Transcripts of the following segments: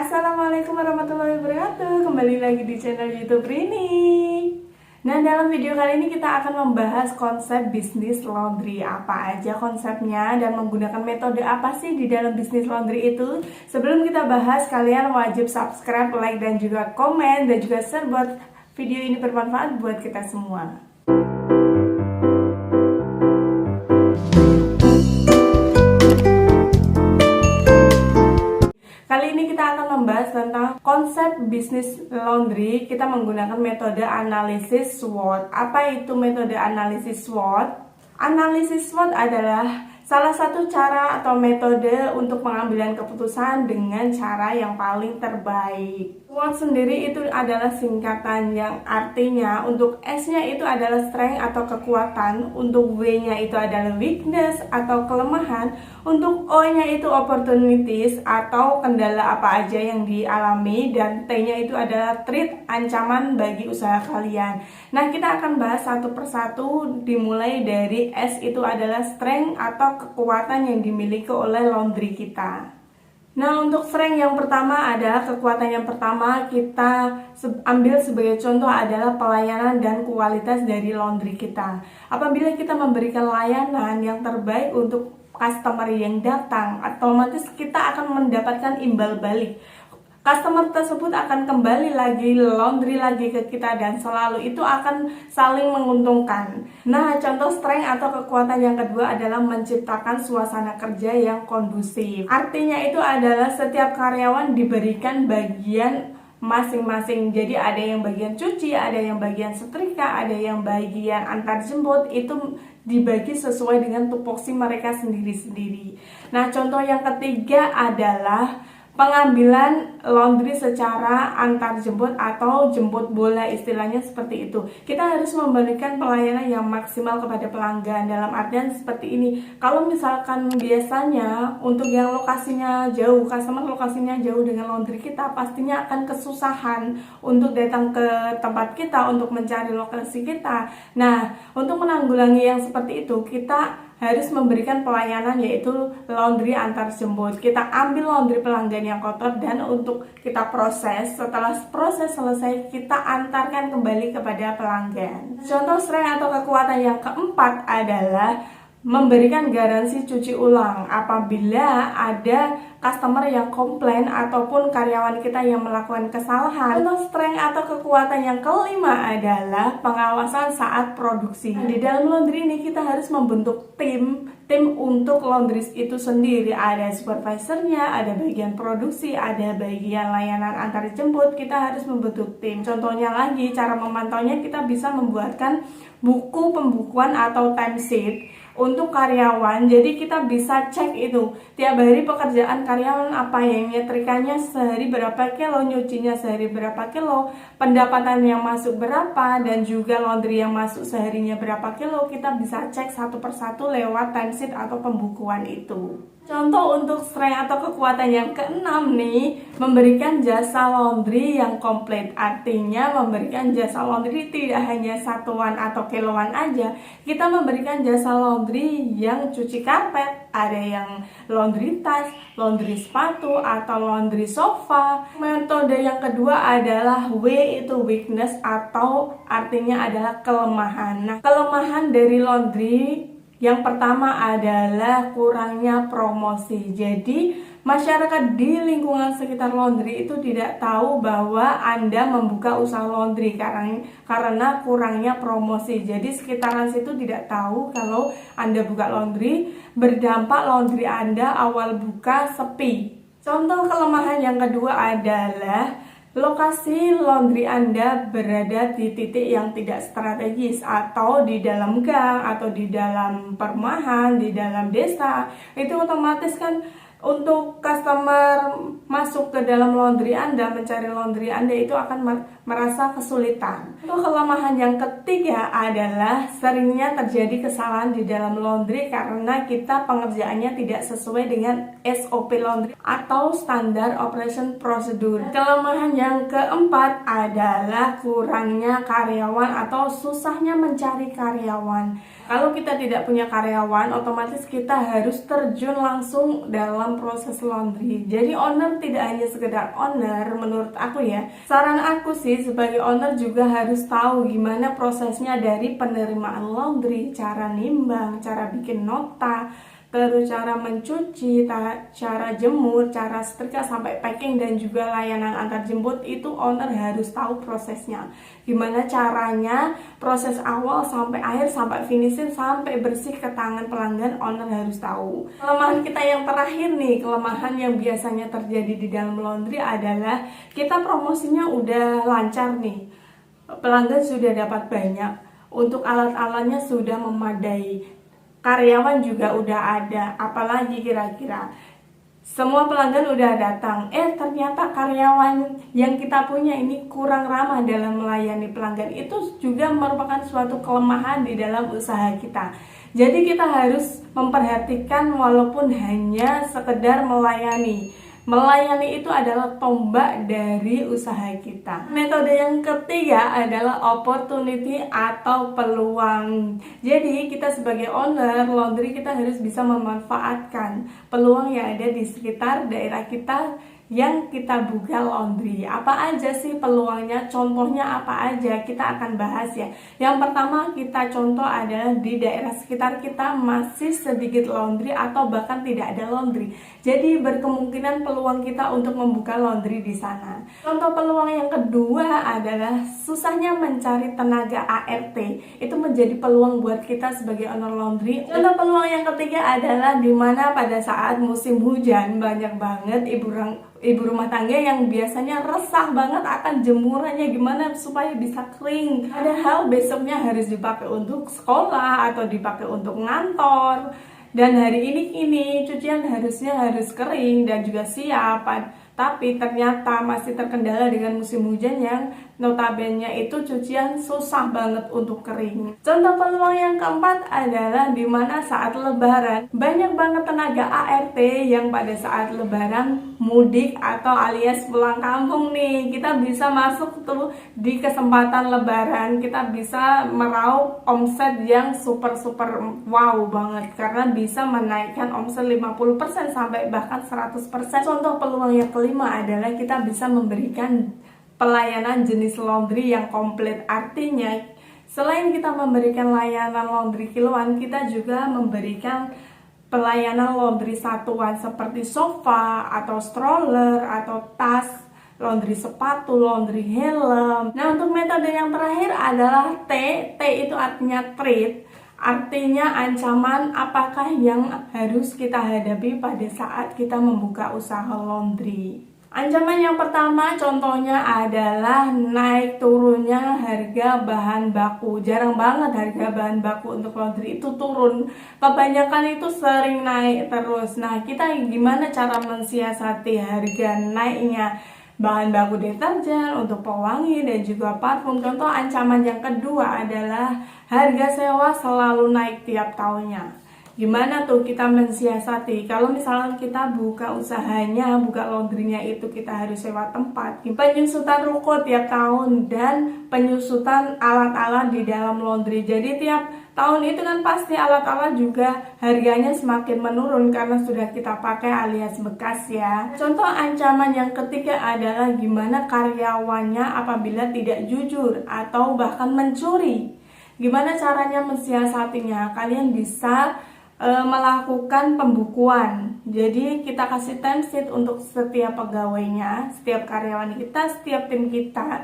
Assalamualaikum warahmatullahi wabarakatuh. Kembali lagi di channel YouTube Rini. Nah, dalam video kali ini kita akan membahas konsep bisnis laundry. Apa aja konsepnya dan menggunakan metode apa sih di dalam bisnis laundry itu? Sebelum kita bahas, kalian wajib subscribe, like, dan juga komen, dan juga share buat video ini bermanfaat buat kita semua. Kali ini kita akan membahas tentang konsep bisnis laundry. Kita menggunakan metode analisis SWOT. Apa itu metode analisis SWOT? Analisis SWOT adalah salah satu cara atau metode untuk pengambilan keputusan dengan cara yang paling terbaik. SWOT sendiri itu adalah singkatan yang artinya untuk S-nya itu adalah strength atau kekuatan, untuk W-nya itu adalah weakness atau kelemahan, untuk O-nya itu opportunities atau kendala apa aja yang dialami, dan T-nya itu adalah threat, ancaman bagi usaha kalian. Nah, kita akan bahas satu persatu, dimulai dari S itu adalah strength atau kekuatan yang dimiliki oleh laundry kita. Nah, untuk strength yang pertama adalah kekuatan yang pertama kita ambil sebagai contoh adalah pelayanan dan kualitas dari laundry kita. Apabila kita memberikan layanan yang terbaik untuk customer yang datang, otomatis kita akan mendapatkan imbal balik. Customer tersebut akan kembali lagi, laundry lagi ke kita, dan selalu itu akan saling menguntungkan. Nah, contoh strength atau kekuatan yang kedua adalah menciptakan suasana kerja yang kondusif. Artinya itu adalah setiap karyawan diberikan bagian masing-masing. Jadi ada yang bagian cuci, ada yang bagian setrika, ada yang bagian antar jemput, itu dibagi sesuai dengan tupoksi mereka sendiri-sendiri. Nah, contoh yang ketiga adalah pengambilan laundry secara antar jemput atau jemput bola, istilahnya seperti itu. Kita harus memberikan pelayanan yang maksimal kepada pelanggan, dalam artian seperti ini. Kalau misalkan biasanya untuk yang lokasinya jauh, customer lokasinya jauh dengan laundry kita, pastinya akan kesusahan untuk datang ke tempat kita untuk mencari lokasi kita. Nah, untuk menanggulangi yang seperti itu, kita harus memberikan pelayanan yaitu laundry antar jemput. Kita ambil laundry pelanggan yang kotor dan untuk kita proses. Setelah proses selesai, kita antarkan kembali kepada pelanggan. Contoh strength atau kekuatan yang keempat adalah memberikan garansi cuci ulang apabila ada customer yang komplain ataupun karyawan kita yang melakukan kesalahan. Contoh strength atau kekuatan yang kelima adalah pengawasan saat produksi. Di dalam laundry ini kita harus membentuk tim untuk laundry itu sendiri. Ada supervisornya, ada bagian produksi, ada bagian layanan antar jemput. Kita harus membentuk tim. Contohnya lagi, cara memantaunya kita bisa membuatkan buku pembukuan atau timesheet untuk karyawan. Jadi kita bisa cek itu tiap hari pekerjaan karyawan apa, yang nyetrikanya sehari berapa kilo, nyucinya sehari berapa kilo, pendapatan yang masuk berapa, dan juga laundry yang masuk seharinya berapa kilo. Kita bisa cek satu persatu lewat timesheet atau pembukuan itu. Contoh untuk strength atau kekuatan yang keenam nih, memberikan jasa laundry yang komplit. Artinya memberikan jasa laundry tidak hanya satuan atau kiloan aja. Kita memberikan jasa laundry yang cuci karpet, ada yang laundry tas, laundry sepatu, atau laundry sofa. Metode yang kedua adalah W itu weakness, atau artinya adalah kelemahan. Nah, kelemahan dari laundry yang pertama adalah kurangnya promosi. Jadi masyarakat di lingkungan sekitar laundry itu tidak tahu bahwa Anda membuka usaha laundry karena kurangnya promosi. Jadi sekitaran situ tidak tahu kalau Anda buka laundry, berdampak laundry Anda awal buka sepi. Contoh kelemahan yang kedua adalah lokasi laundry Anda berada di titik yang tidak strategis, atau di dalam gang, atau di dalam perumahan, di dalam desa. Itu otomatis kan untuk customer masuk ke dalam laundry Anda, mencari laundry Anda, itu akan merasa kesulitan. Untuk kelemahan yang ketiga adalah seringnya terjadi kesalahan di dalam laundry karena kita pengerjaannya tidak sesuai dengan SOP laundry atau standar operation procedure. Kelemahan yang keempat adalah kurangnya karyawan atau susahnya mencari karyawan. Kalau kita tidak punya karyawan, otomatis kita harus terjun langsung dalam dalam proses laundry. Jadi owner tidak hanya sekedar owner, menurut aku ya. Saran aku sih sebagai owner juga harus tahu gimana prosesnya dari penerimaan laundry, cara nimbang, cara bikin nota, terus cara mencuci, cara jemur, cara setrika sampai packing dan juga layanan antar jemput. Itu owner harus tahu prosesnya. Gimana caranya, proses awal sampai akhir, sampai finishing, sampai bersih ke tangan pelanggan, owner harus tahu. Kelemahan kita yang terakhir nih, kelemahan yang biasanya terjadi di dalam laundry adalah kita promosinya udah lancar nih, pelanggan sudah dapat banyak, untuk alat-alatnya sudah memadai, karyawan juga udah ada, apalagi kira-kira semua pelanggan udah datang, ternyata karyawan yang kita punya ini kurang ramah dalam melayani pelanggan. Itu juga merupakan suatu kelemahan di dalam usaha kita. Jadi kita harus memperhatikan walaupun hanya sekedar melayani. Melayani itu adalah tombak dari usaha kita. Metode yang ketiga adalah opportunity atau peluang. Jadi kita sebagai owner laundry, kita harus bisa memanfaatkan peluang yang ada di sekitar daerah kita yang kita buka laundry. Apa aja sih peluangnya? Contohnya apa aja? Kita akan bahas ya. Yang pertama kita contoh adalah di daerah sekitar kita masih sedikit laundry atau bahkan tidak ada laundry. Jadi berkemungkinan peluang kita untuk membuka laundry di sana. Contoh peluang yang kedua adalah susahnya mencari tenaga ART. Itu menjadi peluang buat kita sebagai owner laundry. Contoh peluang yang ketiga adalah dimana pada saat musim hujan banyak banget ibu rumah tangga yang biasanya resah banget akan jemurannya gimana supaya bisa kering. Padahal besoknya harus dipakai untuk sekolah atau dipakai untuk ngantor. Dan hari ini cucian harusnya harus kering dan juga siap. Tapi ternyata masih terkendala dengan musim hujan yang notabene itu cucian susah banget untuk kering. Contoh peluang yang keempat adalah dimana saat lebaran banyak banget tenaga ART yang pada saat lebaran mudik atau alias pulang kampung nih. Kita bisa masuk tuh di kesempatan lebaran, kita bisa meraup omset yang super wow banget karena bisa menaikkan omset 50% sampai bahkan 100%. Contoh peluang yang kelima adalah kita bisa memberikan pelayanan jenis laundry yang komplit. Artinya selain kita memberikan layanan laundry kiloan, kita juga memberikan pelayanan laundry satuan seperti sofa atau stroller atau tas, laundry sepatu, laundry helm. Nah, untuk metode yang terakhir adalah T. T itu artinya treat. Artinya ancaman apakah yang harus kita hadapi pada saat kita membuka usaha laundry. Ancaman yang pertama contohnya adalah naik turunnya harga bahan baku. Jarang banget harga bahan baku untuk laundry itu turun. Kebanyakan itu sering naik terus. Nah, kita gimana cara mensiasati harga naiknya bahan baku deterjen, untuk pewangi dan juga parfum? Contoh ancaman yang kedua adalah harga sewa selalu naik tiap tahunnya. Gimana tuh kita mensiasati? Kalau misalnya kita buka usahanya, buka laundrynya itu kita harus sewa tempat, penyusutan ruko tiap tahun, dan penyusutan alat-alat di dalam laundry. Jadi tiap tahun itu kan pasti alat-alat juga harganya semakin menurun karena sudah kita pakai alias bekas ya. Contoh ancaman yang ketiga adalah gimana karyawannya apabila tidak jujur atau bahkan mencuri. Gimana caranya mensiasatinya? Kalian bisa melakukan pembukuan. Jadi kita kasih timesheet untuk setiap pegawainya, setiap karyawan kita, setiap tim kita.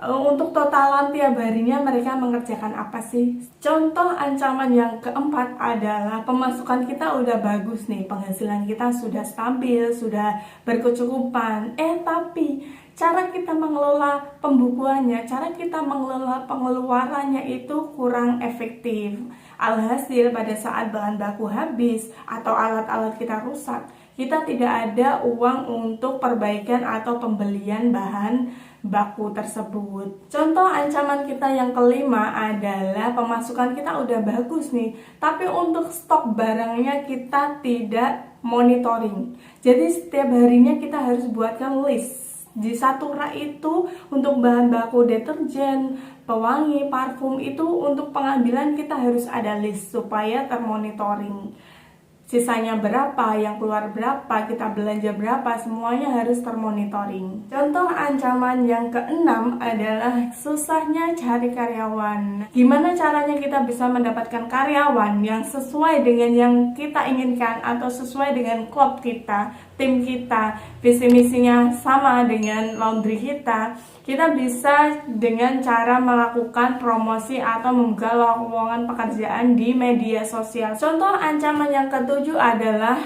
Untuk totalan tiap harinya mereka mengerjakan apa sih. Contoh ancaman yang keempat adalah pemasukan kita udah bagus nih, penghasilan kita sudah stabil, sudah berkecukupan, tapi cara kita mengelola pembukuannya, cara kita mengelola pengeluarannya itu kurang efektif. Alhasil pada saat bahan baku habis atau alat-alat kita rusak, kita tidak ada uang untuk perbaikan atau pembelian bahan baku tersebut. Contoh ancaman kita yang kelima adalah pemasukan kita udah bagus nih, tapi untuk stok barangnya kita tidak monitoring. Jadi setiap harinya kita harus buatkan list. Di satu rak itu untuk bahan baku deterjen, pewangi, parfum itu untuk pengambilan kita harus ada list supaya termonitoring. sisanya berapa, yang keluar berapa, kita belanja berapa, semuanya harus termonitoring. Contoh ancaman yang keenam adalah susahnya cari karyawan. Gimana caranya kita bisa mendapatkan karyawan yang sesuai dengan yang kita inginkan atau sesuai dengan klub kita, tim kita, visi misinya sama dengan laundry kita? Kita bisa dengan cara melakukan promosi atau membuka lowongan pekerjaan di media sosial. Contoh ancaman yang ketujuh adalah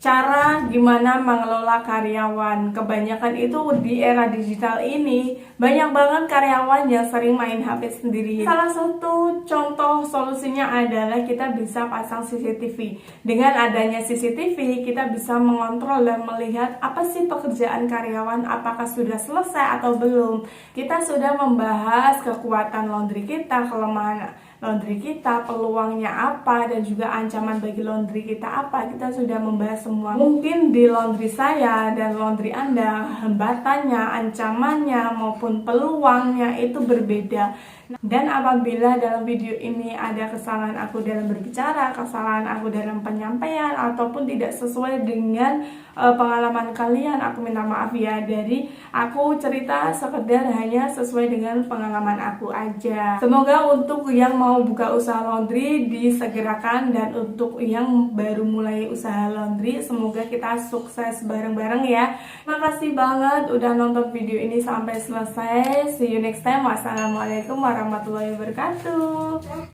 cara gimana mengelola karyawan. Kebanyakan itu di era digital ini banyak banget karyawan yang sering main HP sendiri. Salah satu contoh solusinya adalah kita bisa pasang CCTV. Dengan adanya CCTV, kita bisa mengontrol dan melihat apa sih pekerjaan karyawan, apakah sudah selesai atau belum. Kita sudah membahas kekuatan laundry kita, kelemahan laundry kita, peluangnya apa, dan juga ancaman bagi laundry kita apa. Kita sudah membahas semua. Mungkin di laundry saya dan laundry Anda, hambatannya, ancamannya, maupun peluangnya itu berbeda. Dan apabila dalam video ini ada kesalahan aku dalam berbicara, kesalahan aku dalam penyampaian, ataupun tidak sesuai dengan pengalaman kalian, aku minta maaf ya. Dari aku cerita sekedar hanya sesuai dengan pengalaman aku aja. Semoga untuk yang mau buka usaha laundry disegerakan, dan untuk yang baru mulai usaha laundry semoga kita sukses bareng-bareng ya. Makasih banget udah nonton video ini sampai selesai. See you next time. Wassalamualaikum warahmatullahi wabarakatuh.